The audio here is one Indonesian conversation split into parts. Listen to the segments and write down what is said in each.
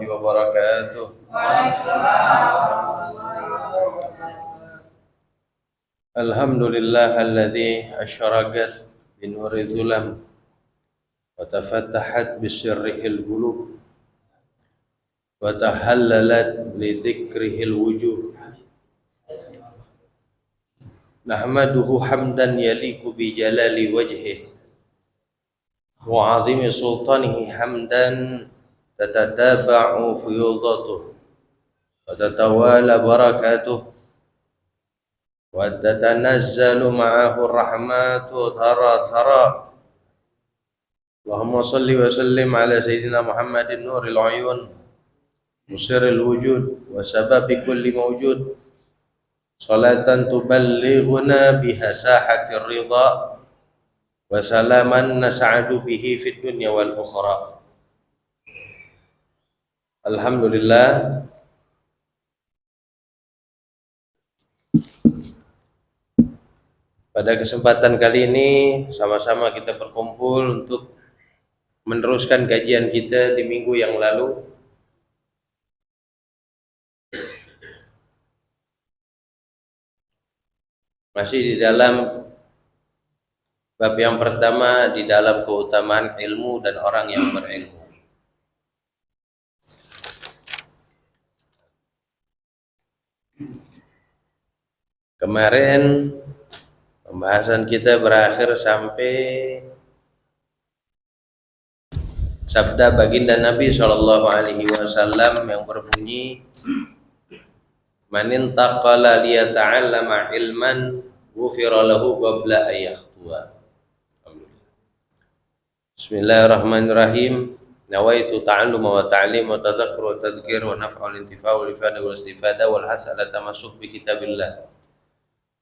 wabarakatuh. Alhamdulillahilladzi asyraqat binuri zulam wa tafattahat bisirrihil qulub wa tahallalat li dzikrihil wujuh. Nahmaduhu hamdan yaliqu bi jalali wajhihi wa 'azimi sultanihi hamdan tatataba'u fuyudatuh wa tatawala barakatuh wa tatanazzalu ma'ahu rahmatu tara Allahumma salli wa sallim ala sayyidina Muhammadin nuril uyun musirril wujud wa sababi kulli mawjud salatan tuballighuna biha sahatir ridha wa salaman nas'adu bihi fid dunya wal ukhra. Alhamdulillah, pada kesempatan kali ini sama-sama kita berkumpul untuk meneruskan kajian kita di minggu yang lalu. Masih di dalam bab yang pertama, di dalam keutamaan ilmu dan orang yang berilmu. Kemarin pembahasan kita berakhir sampai sabda baginda Nabi SAW yang berbunyi, "Man intaqala liyata'allama ilman ghufira lahu qabla an yakhtuwa." Bismillahirrahmanirrahim. Nawaitu ta'alluma wa ta'lim wa tadhakkur wa tadhkir wa naf'al intifa' wal ifada wal istifada wal hasala tamassuh bi kitabillah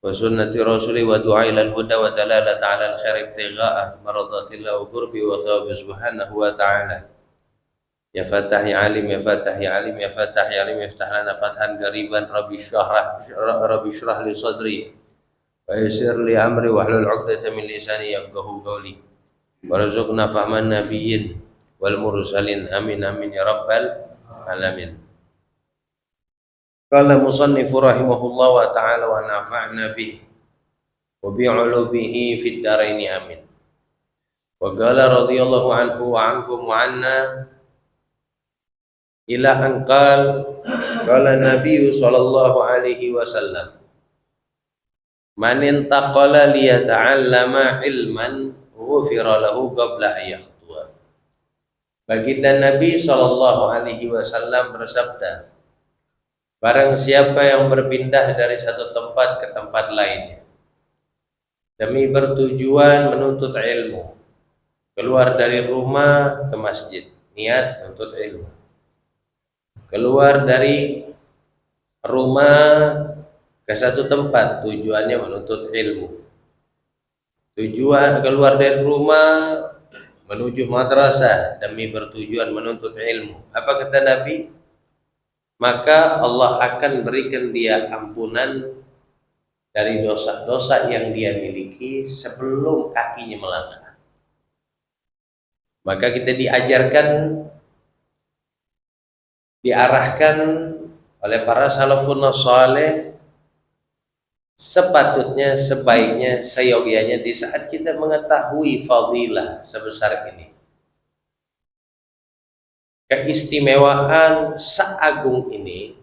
wa sunnati rasuli wa du'a ila al-huda wa dalalata 'ala al-khair ibtigha'a maradatillah wa qurbi wa thawabi subhanahu wa ta'ala. Ya Fatahi alim, ya Fatahi alim, ya Fatahi alim, iftah lana fathan qariban, rabbi shrah li sadri wa yassir li amri wahlul 'uqdatam min lisani yafqahu qawli warzuqna fahman nabiyyin wal mursalin, amin amin ya rabbal alamin. Qala musannifu rahimahullah wa ta'ala wa nafa'na bihi wa bi'ulumihi fid dharaini amin. Wa qala radhiyallahu anhu wa ankum wa anna ila an qala Nabi sallallahu alaihi wasallam, man intaqala liyata'allama ilman ghufira lahu qabla an yakhtuwa. Baginda Nabi sallallahu alaihi wasallam bersabda, barang siapa yang berpindah dari satu tempat ke tempat lainnya demi bertujuan menuntut ilmu, keluar dari rumah ke masjid, niat menuntut ilmu, keluar dari rumah ke satu tempat tujuannya menuntut ilmu, tujuan keluar dari rumah menuju madrasah demi bertujuan menuntut ilmu. Apa kata Nabi? Maka Allah akan berikan dia ampunan dari dosa-dosa yang dia miliki sebelum kakinya melangkah. Maka kita diarahkan oleh para salafun saleh, sepatutnya, sebaiknya, seyogianya di saat kita mengetahui fadilah sebesar ini, keistimewaan seagung ini,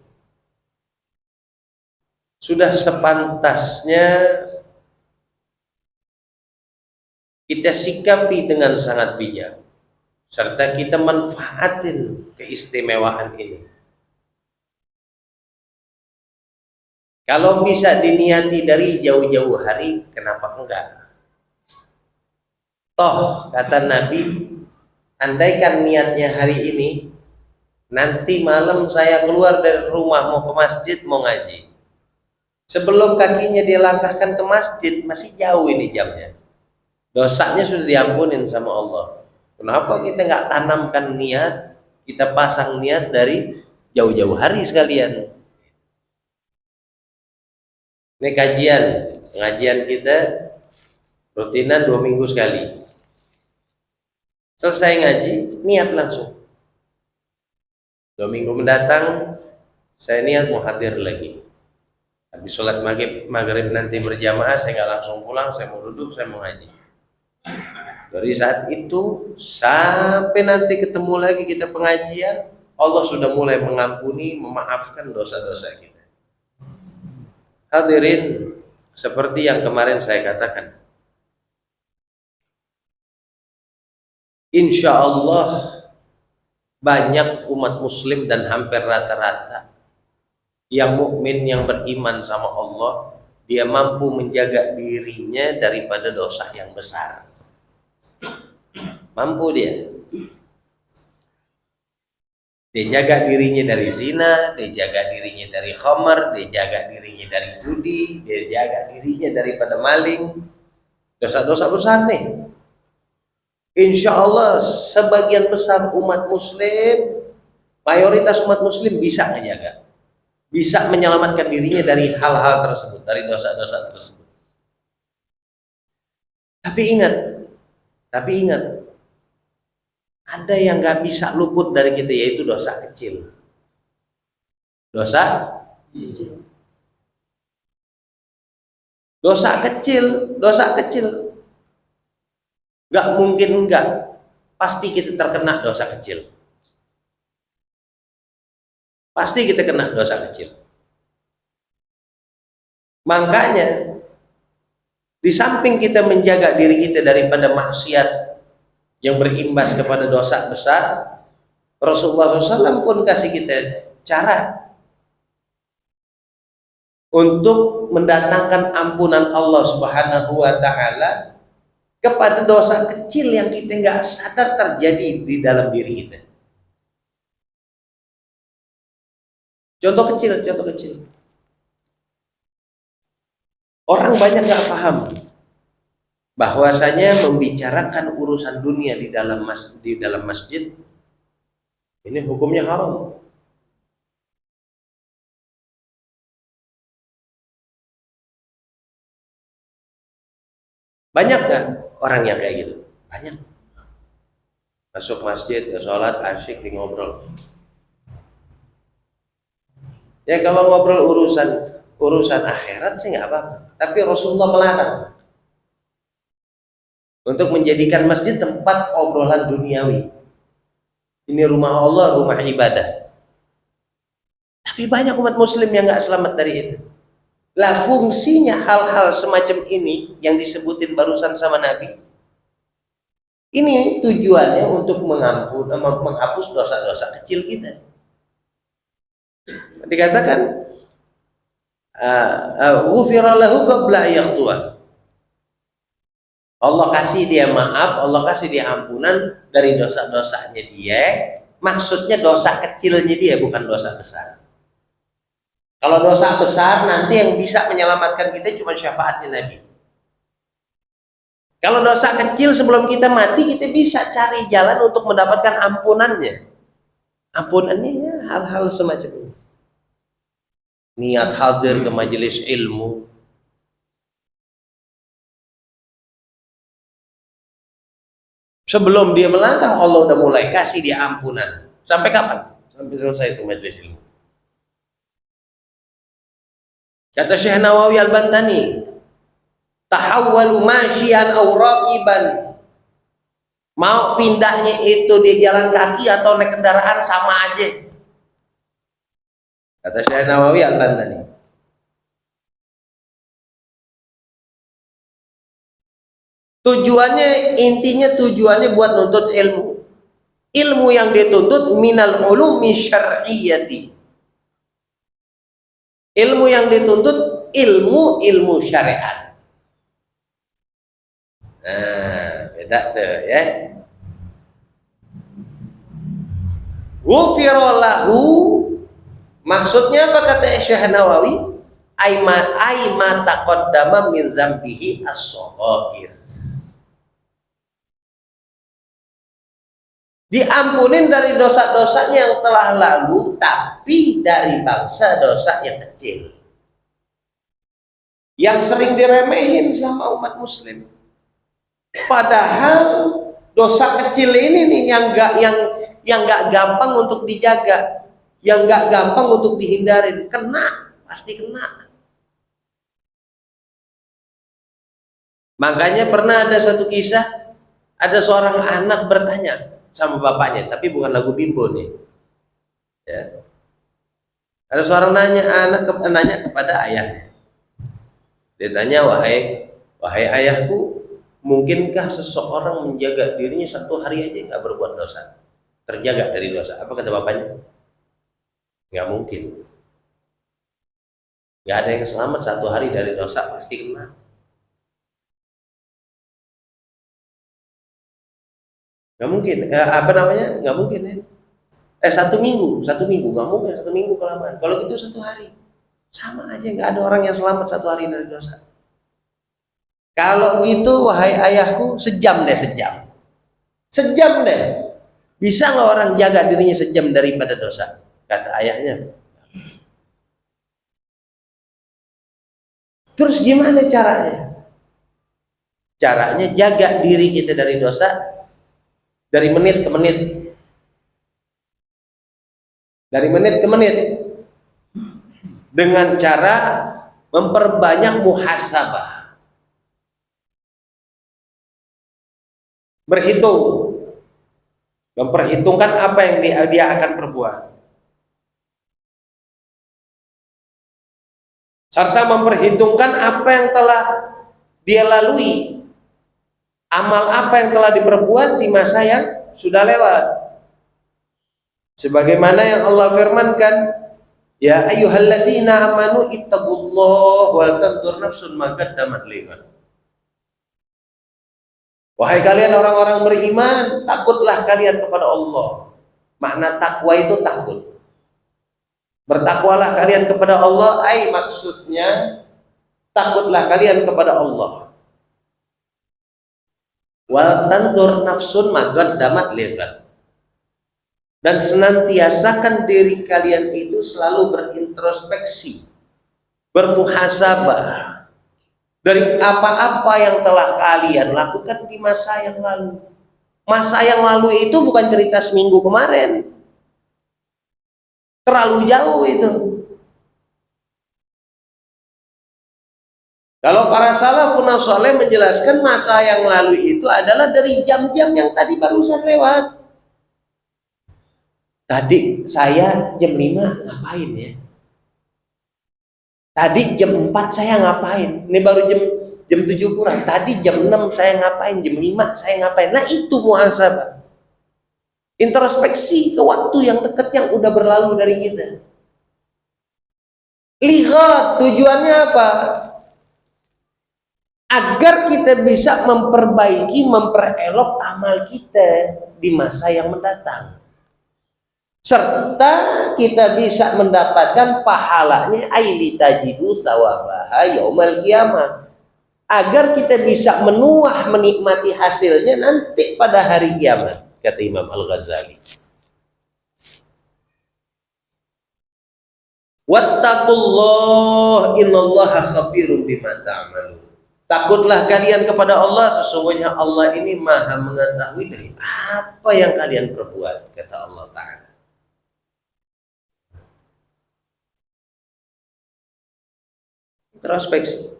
sudah sepantasnya kita sikapi dengan sangat bijak serta kita manfaatin keistimewaan ini. Kalau bisa diniati dari jauh-jauh hari, kenapa enggak? Toh kata Nabi, andaikan niatnya hari ini, nanti malam saya keluar dari rumah mau ke masjid, mau ngaji, sebelum kakinya dilangkahkan ke masjid, masih jauh ini jamnya, dosanya sudah diampunin sama Allah. Kenapa kita nggak tanamkan niat, kita pasang niat dari jauh-jauh hari sekalian? Ini pengajian kita rutinan 2 minggu sekali. Selesai ngaji, niat langsung. 2 minggu mendatang saya niat mau hadir lagi. Habis sholat maghrib nanti berjamaah, saya nggak langsung pulang, saya mau duduk, saya mau ngaji. Dari saat itu sampai nanti ketemu lagi kita pengajian, Allah sudah mulai mengampuni, memaafkan dosa-dosa kita. Hadirin, seperti yang kemarin saya katakan, insya Allah banyak umat muslim dan hampir rata-rata yang mukmin, yang beriman sama Allah, dia mampu menjaga dirinya daripada dosa yang besar. Mampu dia. Dia jaga dirinya dari zina, dia jaga dirinya dari khamar, dia jaga dirinya dari judi, dia jaga dirinya daripada maling. Dosa-dosa besar nih. Insya Allah sebagian besar umat muslim, mayoritas umat muslim bisa menjaga, bisa menyelamatkan dirinya dari hal-hal tersebut, dari dosa-dosa tersebut. Tapi ingat, ada yang nggak bisa luput dari kita, yaitu dosa kecil. Dosa kecil. Dosa kecil. Nggak mungkin enggak. Pasti kita terkena dosa kecil. Pasti kita kena dosa kecil. Makanya di samping kita menjaga diri kita daripada maksiat yang berimbas kepada dosa besar, Rasulullah SAW pun kasih kita cara untuk mendatangkan ampunan Allah Subhanahu wa Ta'ala kepada dosa kecil yang kita nggak sadar terjadi di dalam diri kita. Contoh kecil. Orang banyak nggak paham bahwasanya membicarakan urusan dunia di dalam masjid ini hukumnya haram. Banyak nggak orang yang kayak gitu? Banyak. Masuk masjid, ya sholat, asyik di ngobrol. Ya kalau ngobrol urusan akhirat sih nggak apa-apa. Tapi Rasulullah melarang untuk menjadikan masjid tempat obrolan duniawi. Ini rumah Allah, rumah ibadah. Tapi banyak umat muslim yang nggak selamat dari itu. Lah fungsinya hal-hal semacam ini yang disebutin barusan sama Nabi, ini tujuannya untuk menghapus dosa-dosa kecil kita. Dikatakan ghufira lahu qabla yaqtu'a. Allah kasih dia maaf, Allah kasih dia ampunan dari dosa-dosanya dia. Maksudnya dosa kecilnya dia, bukan dosa besar. Kalau dosa besar nanti yang bisa menyelamatkan kita cuma syafaatnya Nabi. Kalau dosa kecil sebelum kita mati, kita bisa cari jalan untuk mendapatkan ampunannya. Ampunannya ya hal-hal semacam ini. Niat hadir ke majelis ilmu, sebelum dia melangkah Allah udah mulai kasih dia ampunan. Sampai kapan? Sampai selesai itu majelis ilmu. Kata Syekh Nawawi Al-Bantani, tahawwalu masyian aw raqiban. Mau pindahnya itu di jalan kaki atau naik kendaraan sama aja. Kata Syekh Nawawi Al-Bantani. Intinya tujuannya buat nuntut ilmu. Ilmu yang dituntut minal ulumi syar'iyyati. Ilmu yang dituntut ilmu syariat. Nah, beda tuh ya. Ghufira lahu, maksudnya apa kata Syekh Nawawi? Aima taqaddama min dzambihi as-shaghair. Diampunin dari dosa-dosanya yang telah lalu, tapi dari bangsa dosa yang kecil yang sering diremehin sama umat muslim. Padahal dosa kecil ini nih yang nggak gampang untuk dijaga. yang nggak gampang untuk dihindarin. Kena, pasti kena. Makanya pernah ada satu kisah, ada seorang anak bertanya sama bapaknya, tapi bukan lagu Bimbo nih. Ya. Ada seorang nanya kepada ayahnya. Dia tanya, wahai ayahku, mungkinkah seseorang menjaga dirinya 1 hari aja nggak berbuat dosa, terjaga dari dosa? Apa kata bapaknya? Nggak mungkin. Nggak ada yang selamat 1 hari dari dosa, pasti kena. Nggak mungkin. Nggak mungkin ya. 1 minggu nggak mungkin, 1 minggu kelamaan. Kalau gitu 1 hari, sama aja, nggak ada orang yang selamat 1 hari dari dosa. Kalau gitu, wahai ayahku, sejam deh. Bisa nggak orang jaga dirinya sejam daripada dosa? Kata ayahnya. Terus gimana caranya? Caranya jaga diri kita dari dosa dari menit ke menit. Dari menit ke menit. Dengan cara memperbanyak muhasabah. Berhitung. Memperhitungkan apa yang dia akan perbuat. Serta memperhitungkan apa yang telah dia lalui, amal apa yang telah diperbuat di masa yang sudah lewat. Sebagaimana yang Allah firmankan, ya ayyuhalladzina amanu ittaqullaha wal tanzur nafsun ma qaddamat lighad. Wahai kalian orang-orang beriman, takutlah kalian kepada Allah. Makna takwa itu takut. Bertakwalah kalian kepada Allah, maksudnya takutlah kalian kepada Allah. Wal tanzur nafsun ma qaddamat lighad. Dan senantiasakan diri kalian itu selalu berintrospeksi, bermuhasabah dari apa-apa yang telah kalian lakukan di masa yang lalu. Masa yang lalu itu bukan cerita seminggu kemarin, terlalu jauh itu. Kalau para salafun saleh menjelaskan masa yang lalu itu adalah dari jam-jam yang tadi barusan lewat. Tadi saya jam 5 ngapain ya? Tadi jam 4 saya ngapain? Ini baru jam 7 kurang. Tadi jam 6 saya ngapain? Jam 5 saya ngapain? Nah itu muhasabah. Introspeksi ke waktu yang dekat yang udah berlalu dari kita. Lihat tujuannya apa? Agar kita bisa memperbaiki, memperelok amal kita di masa yang mendatang. Serta kita bisa mendapatkan pahalanya aili tajidu sawabaha yaumal qiyamah, agar kita bisa menikmati hasilnya nanti pada hari kiamat, kata Imam Al-Ghazali. Wattaqullah innallaha khabirun bima ta'malun. Takutlah kalian kepada Allah, sesungguhnya Allah ini maha mengetahui dari apa yang kalian perbuat, kata Allah Ta'ala. Introspeksi.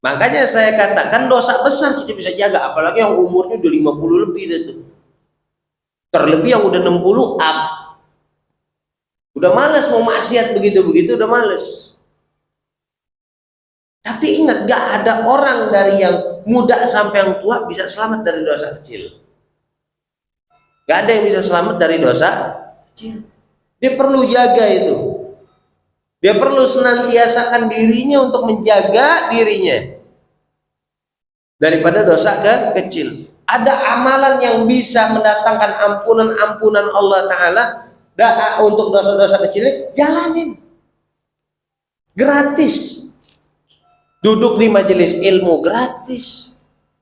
Makanya saya katakan dosa besar kita bisa jaga, apalagi yang umurnya udah 50 lebih itu. Terlebih yang udah 60 up. Udah males mau maksiat begitu-begitu, udah males. Tapi ingat, gak ada orang dari yang muda sampai yang tua bisa selamat dari dosa kecil. Gak ada yang bisa selamat dari dosa kecil. Dia perlu jaga itu. Dia perlu senantiasakan dirinya untuk menjaga dirinya daripada dosa kecil. Ada amalan yang bisa mendatangkan ampunan Allah Ta'ala untuk dosa-dosa kecil, jalanin. Gratis. Duduk di majelis ilmu, gratis.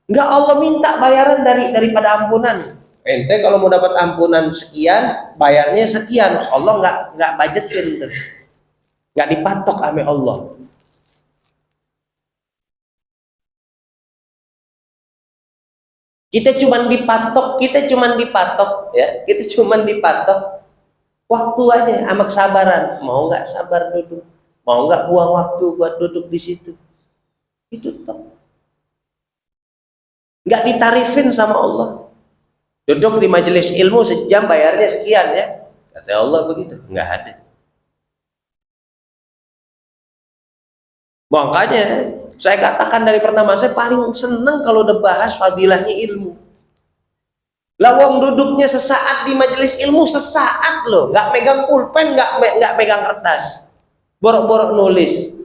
Nggak Allah minta bayaran daripada ampunan. Ente kalau mau dapat ampunan sekian, bayarnya sekian. Allah nggak budgetin tuh. Nggak dipatok sama Allah. Kita cuman dipatok ya, kita cuman dipatok waktu aja sama kesabaran. Mau nggak sabar duduk, mau nggak buang waktu buat duduk di situ. Itu toh nggak ditarifin sama Allah. Duduk di majelis ilmu sejam bayarnya sekian ya, kata Allah begitu, nggak ada. Makanya saya katakan dari pertama, saya paling seneng kalau udah bahas fadilahnya ilmu. Lawang duduknya sesaat di majelis ilmu, sesaat loh, nggak megang pulpen, nggak megang kertas, borok-borok nulis.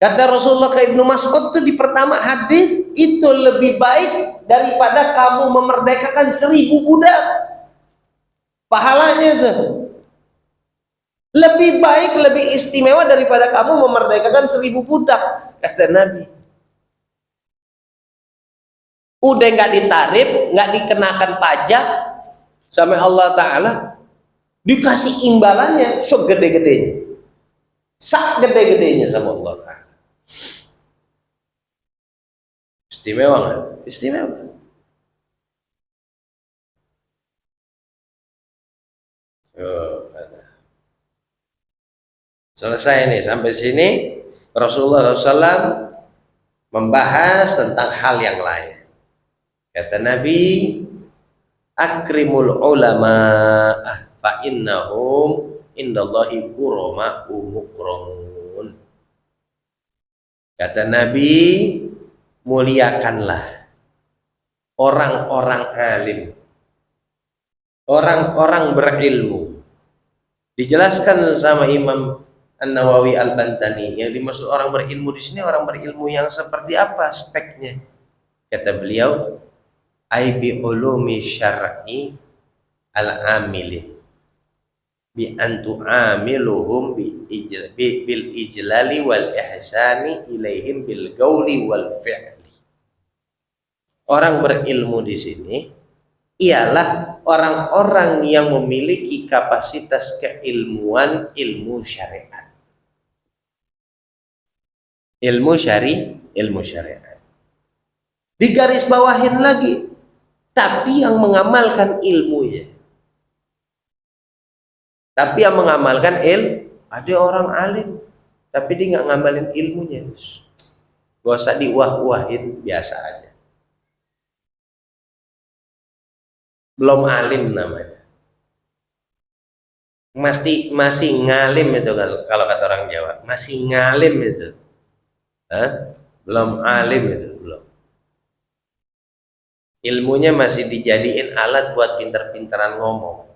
Kata Rasulullah ke Ibnu Mas'ud tuh di pertama hadis, itu lebih baik daripada kamu memerdekakan 1000 budak. Pahalanya tuh lebih baik, lebih istimewa daripada kamu memerdekakan 1000 budak, kata Nabi. Udah nggak ditarif, nggak dikenakan pajak sama Allah Ta'ala, dikasih imbalannya segede-gedenya, sak gede-gedenya sama Allah Ta'ala. Istimewa nggak? Istimewa. Selesai nih, sampai sini Rasulullah SAW membahas tentang hal yang lain. Kata Nabi, akrimul ulama'ah fa innahum indallahi kurama'u mukramun. Kata Nabi, muliakanlah orang-orang alim, orang-orang berilmu. Dijelaskan sama Imam An-Nawawi Al-Bantani, yang dimaksud orang berilmu di sini orang berilmu yang seperti apa speknya? Kata beliau, ai bi ulumi syar'i al-amilin bi antu amiluhum bil ijlali wal ihsani ilaihim bil gauli wal fi'li. Orang berilmu di sini ialah orang-orang yang memiliki kapasitas keilmuan ilmu syariat. Ilmu syariat. Digaris bawahin lagi, tapi yang mengamalkan ilmunya. Tapi yang mengamalkan ada orang alim, tapi dia nggak ngamalin ilmunya. Gak usah diwah-wahin, biasa aja. Belum alim namanya. Masih ngalim itu kalau kata orang Jawa, masih ngalim itu. Belum alim itu, belum. Ilmunya masih dijadiin alat buat pinter-pinteran ngomong.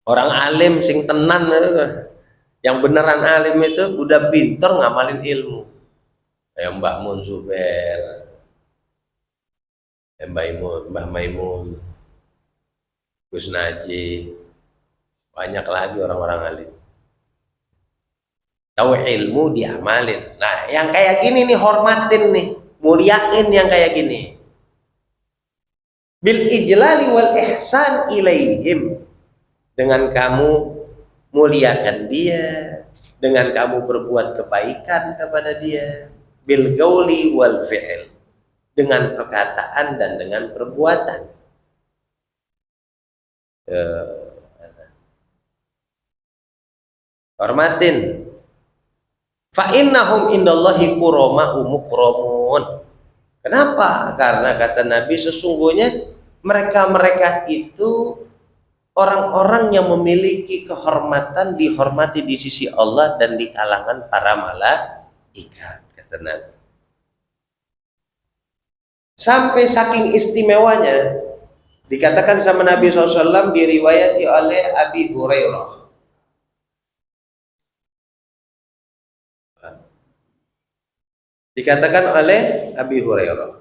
Orang alim sing tenan, yang beneran alim itu udah pinter ngamalin ilmu. Kayak Mbah Mun Zuber, Mbah Maimun, Gus Naji, banyak lagi orang-orang alim. Tahu ilmu diamalin. Nah, yang kayak gini nih hormatin nih, muliain yang kayak gini. Bil ijlali wal ihsan ilaihim, dengan kamu muliakan dia, dengan kamu berbuat kebaikan kepada dia. Bil gauli wal fi'il, dengan perkataan dan dengan perbuatan. Hormatin. Fa innahum indallahi kurama'u mukramun. Kenapa? Karena kata Nabi, sesungguhnya mereka-mereka itu orang-orang yang memiliki kehormatan, dihormati di sisi Allah dan di kalangan para malaikat, kata Nabi. Sampai saking istimewanya dikatakan sama Nabi SAW, diriwayati oleh Abi Hurairah. Dikatakan oleh Abi Hurairah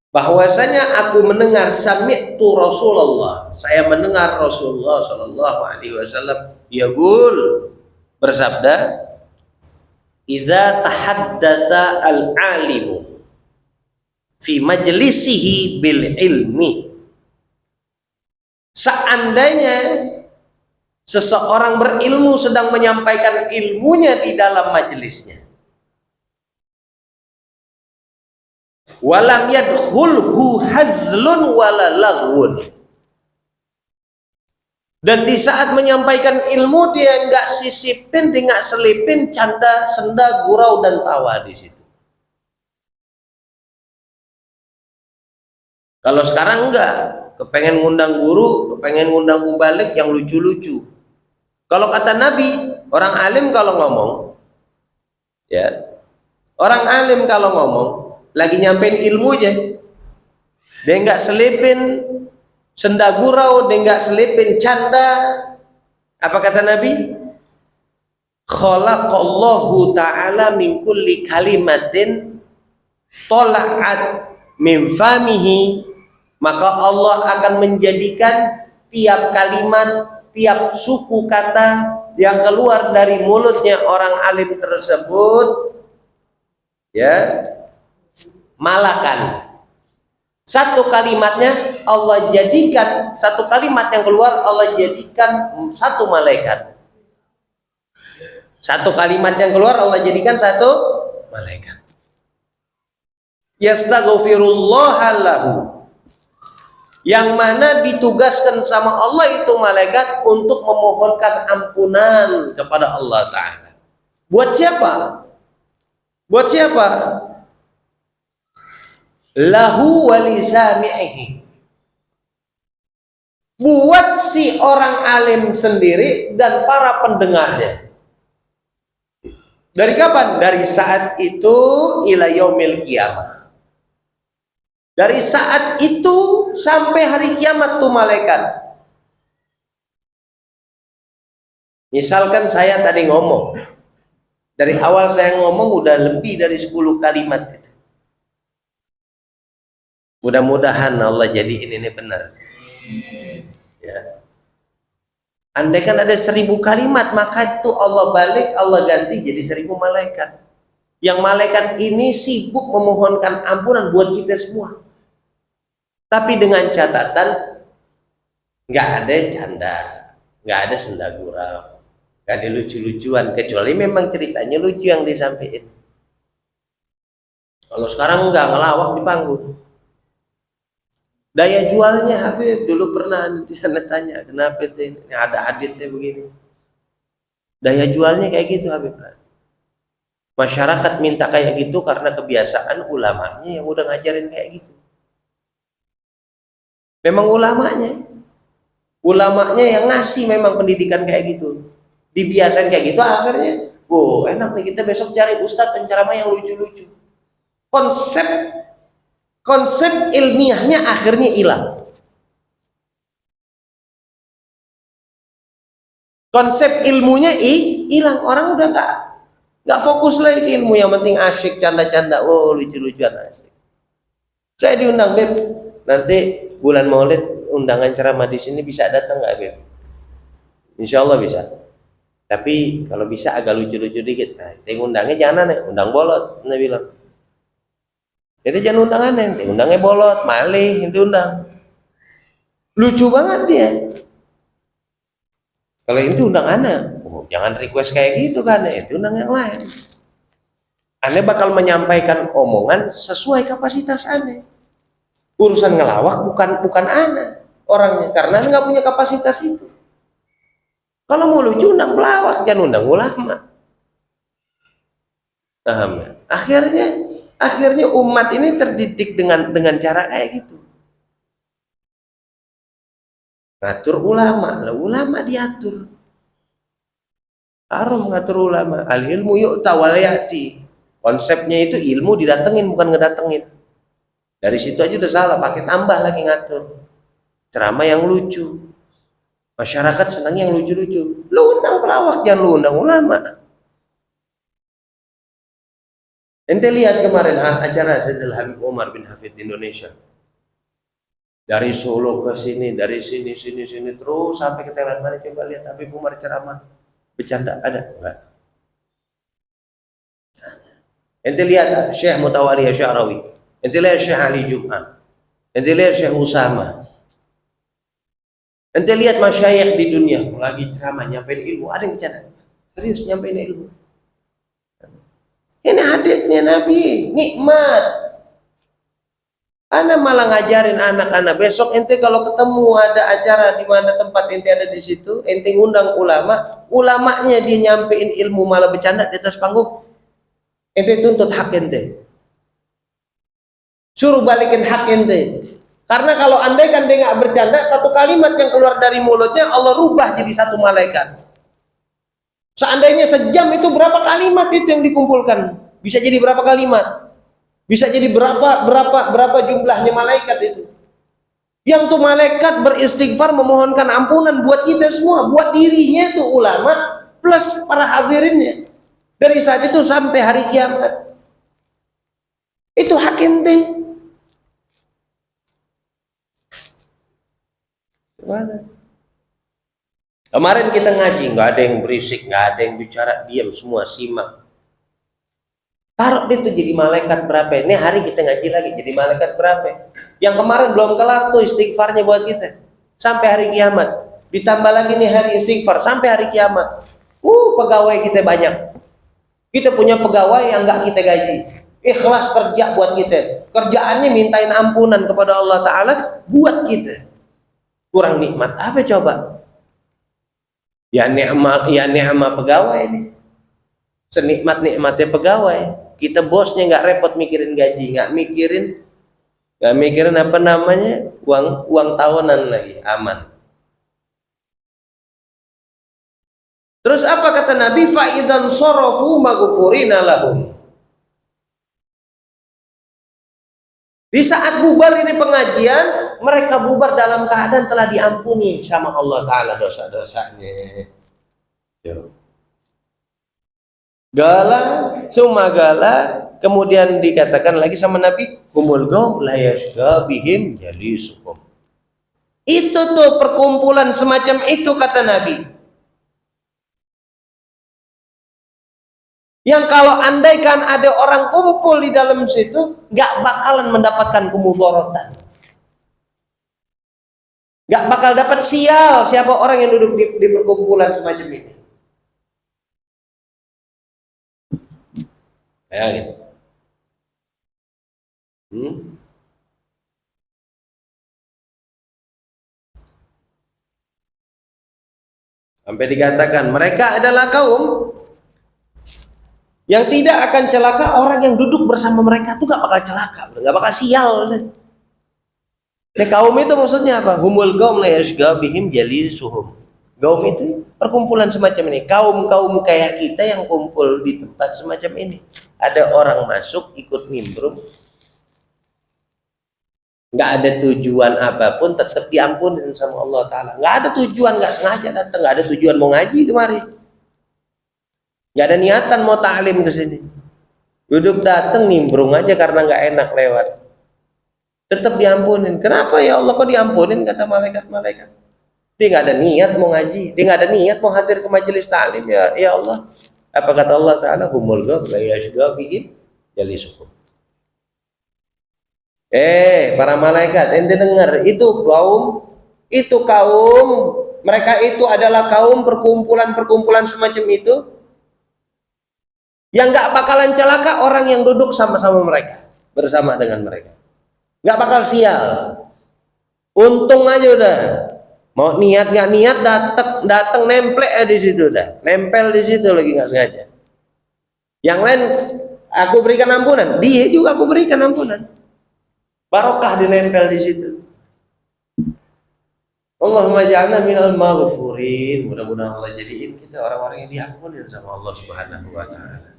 bahwasanya aku mendengar sami'tu Rasulullah, saya mendengar Rasulullah sallallahu alaihi wasallam yaqul, bersabda, idza tahaddatsa al-alimu fi majlisihi bil ilmi, seandainya seseorang berilmu sedang menyampaikan ilmunya di dalam majelisnya, walam yadkhulhu hazlun wala laghun, dan di saat menyampaikan ilmu dia nggak sisipin, dia nggak selipin canda, senda, gurau dan tawa di situ. Kalau sekarang enggak, kepengen ngundang guru, kepengen ngundang mubalik yang lucu-lucu. Kalau kata Nabi, orang alim kalau ngomong, ya, orang alim kalau ngomong, lagi nyampein ilmunya, dia nggak selipin senda gurau, dia nggak selipin canda. Apa kata Nabi? Khalaqallahu ta'ala min kulli kalimatin tola'at min famihi, maka Allah akan menjadikan tiap kalimat, tiap suku kata yang keluar dari mulutnya orang alim tersebut, ya, malakan. Satu kalimatnya Allah jadikan, satu kalimat yang keluar Allah jadikan satu malaikat. Satu kalimat yang keluar Allah jadikan satu malaikat. Yastaghfirullaha lahu, yang mana ditugaskan sama Allah itu malaikat untuk memohonkan ampunan kepada Allah Ta'ala. Buat siapa? Buat siapa? Lahu walisami'ihi, buat si orang alim sendiri dan para pendengarnya. Dari kapan? Dari saat itu ila yaumil qiyamah. Dari saat itu sampai hari kiamat tuh malaikat. Misalkan saya tadi ngomong, dari awal saya ngomong udah lebih dari 10 kalimat itu. Mudah-mudahan Allah jadiin ini benar. Ya. Andai kan ada 1000 kalimat, maka itu Allah balik, Allah ganti jadi 1000 malaikat. Yang malaikat ini sibuk memohonkan ampunan buat kita semua. Tapi dengan catatan nggak ada canda, nggak ada senda gurau, nggak ada lucu-lucuan, kecuali memang ceritanya lucu yang disampaikan. Kalau sekarang nggak, ngelawak di panggung. Daya jualnya Habib, dulu pernah anda tanya kenapa itu ada hadisnya begini. Daya jualnya kayak gitu Habib. Masyarakat minta kayak gitu karena kebiasaan ulamanya yang udah ngajarin kayak gitu. Memang ulamanya yang ngasih memang pendidikan kayak gitu, dibiasain kayak gitu, akhirnya enak nih kita besok cari ustadz penceramah yang lucu-lucu. Konsep ilmiahnya akhirnya hilang. Konsep ilmunya hilang, orang udah nggak fokus lagi ke ilmu, yang penting asyik canda-canda, lucu-lucuan asyik. Saya diundang, Beb, nanti bulan Maulid undangan ceramah di sini, bisa datang nggak, Beb? Insya Allah bisa. Tapi kalau bisa agak lucu-lucu dikit. Nah, yang undangnya jangan aneh, undang bolot. Nah bilang, itu jangan undang aneh, undangnya bolot, malih, itu undang. Lucu banget dia. Kalau itu undang aneh, jangan request kayak gitu kan, itu undang yang lain. Aneh bakal menyampaikan omongan sesuai kapasitas aneh. Urusan ngelawak bukan aneh orangnya, karena nggak punya kapasitas itu. Kalau mau lucu undang pelawak, jangan undang ulama. Paham ya? Akhirnya umat ini terdidik dengan cara kayak gitu. Ngatur ulama diatur. Haram ngatur ulama. Al ilmu yu'ta wa la ya'ti. Konsepnya itu ilmu didatengin, bukan ngedatengin. Dari situ aja udah salah, pakai tambah lagi ngatur. Ceramah yang lucu. Masyarakat senang yang lucu-lucu. Lu undang pelawak, jangan lu undang ulama. Ente lihat kemarin acara Sayyidil Habib Umar bin Hafid di Indonesia. Dari Solo ke sini, dari sini terus sampai ke Thailand. Mana coba lihat Habib Umar ceramah. Bercanda ada enggak? Ente lihat Syekh Mutawali Sya'rawi. Ente lihat Syekh Ali Jum'ah. Ente lihat Syekh Usama. Ente lihat masyayikh di dunia lagi ceramah nyampein ilmu, ada yang bercanda. Serius nyampein ilmu. Ini hadisnya Nabi, nikmat. Ana malah ngajarin anak-anak, besok ente kalau ketemu ada acara di mana tempat ente ada di situ, ente ngundang ulama, ulamanya dia nyampein ilmu malah bercanda di atas panggung. Ente tuntut hak ente. Suruh balikin hak ente. Karena kalau andai kan dia nggak bercanda, satu kalimat yang keluar dari mulutnya Allah rubah jadi satu malaikat. Seandainya sejam itu berapa kalimat itu yang dikumpulkan? Bisa jadi berapa kalimat? Bisa jadi berapa jumlahnya malaikat itu? Yang tuh malaikat beristighfar memohonkan ampunan buat kita semua, buat dirinya itu ulama plus para hadirinnya. Dari saat itu sampai hari kiamat. Itu hak ente. Gimana? Kemarin kita ngaji, nggak ada yang berisik, nggak ada yang bicara, diam semua, simak. Taruh itu jadi malaikat berapa? Ini hari kita ngaji lagi jadi malaikat berapa? Yang kemarin belum kelar tuh istighfarnya buat kita sampai hari kiamat. Ditambah lagi nih hari istighfar sampai hari kiamat. Pegawai kita banyak. Kita punya pegawai yang nggak kita gaji. Ikhlas kerja buat kita. Kerjaannya mintain ampunan kepada Allah Ta'ala buat kita. Kurang nikmat apa coba? Ya ni'mah pegawai ini. Senikmat-nikmatnya pegawai. Kita bosnya nggak repot mikirin gaji, nggak mikirin apa namanya uang tahunan lagi, aman. Terus apa kata Nabi? Fa'idzan sarafu maghfurina lahum. Di saat bubar ini pengajian, mereka bubar dalam keadaan telah diampuni sama Allah Ta'ala dosa-dosanya. Gala, semua gala. Kemudian dikatakan lagi sama Nabi, humul qaum la yashqa bihim jalisuhum. Itu tuh perkumpulan semacam itu kata Nabi. Yang kalau andaikan ada orang kumpul di dalam situ, nggak bakalan mendapatkan kemudaratan. Nggak bakal dapat sial siapa orang yang duduk di perkumpulan semacam ini. Ya gitu. Sampai dikatakan mereka adalah kaum yang tidak akan celaka. Orang yang duduk bersama mereka tuh gak bakal celaka, gak bakal sial. Nah, kaum itu maksudnya apa? Humul qaum la yashqa bihim jalisuhum. Kaum itu perkumpulan semacam ini. Kaum kayak kita yang kumpul di tempat semacam ini. Ada orang masuk ikut nimbrung, nggak ada tujuan apapun, tetap diampunin sama Allah Ta'ala. Nggak ada tujuan, nggak sengaja datang, nggak ada tujuan mau ngaji kemari, nggak ada niatan mau ta'lim ke sini, duduk datang nimbrung aja karena nggak enak lewat, tetap diampunin. Kenapa ya Allah kok diampunin? Kata malaikat-malaikat, dia nggak ada niat mau ngaji, dia nggak ada niat mau hadir ke majelis ta'lim. Ya Allah, apa kata Allah Ta'ala? Humul qaum la yashqa bihim jalisuhum. Para malaikat, ente dengar, itu kaum, mereka itu adalah kaum perkumpulan semacam itu yang nggak bakalan celaka orang yang duduk sama-sama mereka, bersama dengan mereka, nggak bakal sial. Untung aja udah, mau niat nggak niat datang nempel di situ, udah nempel di situ lagi nggak sengaja. Yang lain aku berikan ampunan, dia juga aku berikan ampunan. Barokah dinempel di situ. Allahumma ja'alna minal maghfurin. Mudah-mudahan Allah jadiin kita orang-orang yang diampunin sama Allah Subhanahu wa Ta'ala.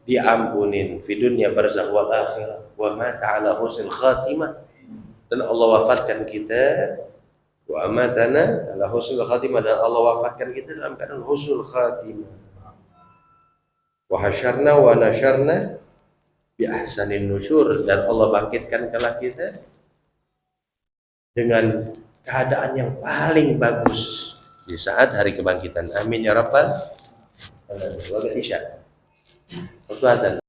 Diampunin fi dunya barzakh wal akhirah wa mata ala husnil khatimah. Dan Allah wafatkan kita wa amatana ala husnil khatimah, dan Allah wafatkan kita dalam keadaan husnul khatimah. Wa hasyarna wa nasyarna bi ahsanin nusyur, dan Allah bangkitkan kala kita dengan keadaan yang paling bagus di saat hari kebangkitan. Amin ya rabbal alamin. Wa isya.